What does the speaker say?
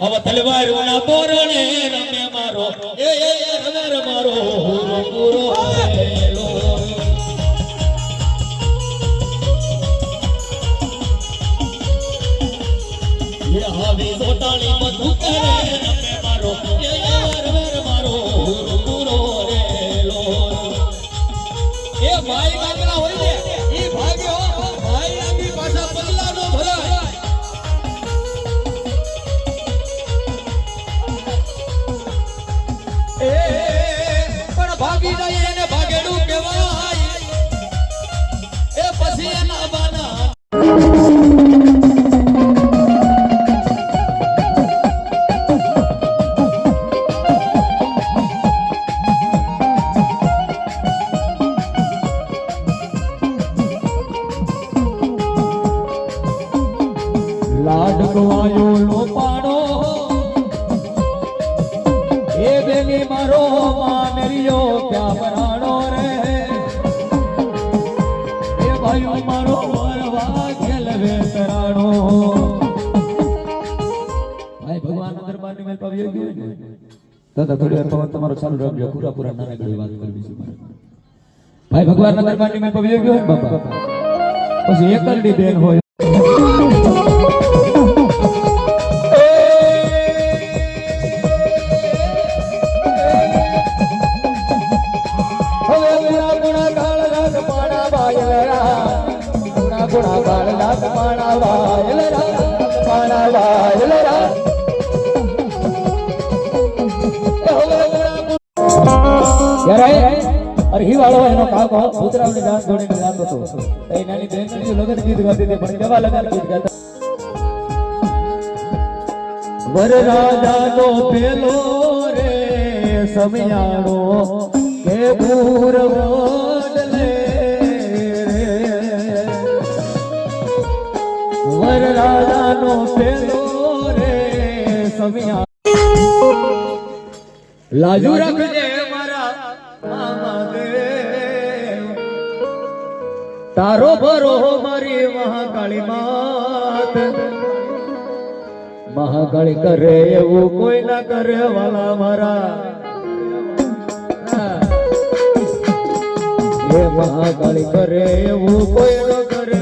હવે તલવારોના તોરણે રમે મારો એ રમે મારો પૂરો હેલો એ હવે સોટાળી બધું કરે રમે મારો એ રમે મારો પૂરો હેલો એ ભાઈ કાકડા હોય ને એ ભાગ્યો ભાઈ આની પાછા બદલાનો ભલા પણ ભાગી જાય એને ભાગેડું કહેવાય એ પછી એના બાના લાડકો આયો લો પાડો એ બેની મારો માનરિયો ક્યાં બરાડો રે એ ભાઈઓ મારો વરવા ખેલવે તરાડો ભાઈ ભગવાન દરબારની મેલ પાવી ગયો ને દાદા થોડી વાર પવન તમારો ચાલુ રાખજો પૂરા નાનકડી વાત કરવી છે મારે ભાઈ ભગવાન દરબારની મેલ પાવી ગયો ને બાપા પછી એકલડી બેન હોય અરે હી વાળો એનો કાકો ભૂતરાવની જાન જોડીને જાતો હતો એ નાની બેન લગન ગીત ગાતી હતી પણ કેવા લગન ગીત ગાતા વરરાજાનો પેલો રે સમિયાણો કે ભૂર વડલે વરરાજાનો પેલો રે સમિયાણો લાજુ રાખજે તારો ભરો મારી મહાકાળી માત મહાકાળી કરે એવું કોઈ ના કરે વાલા મારા એ મહાકાળી કરે એવું કોઈ ન કરે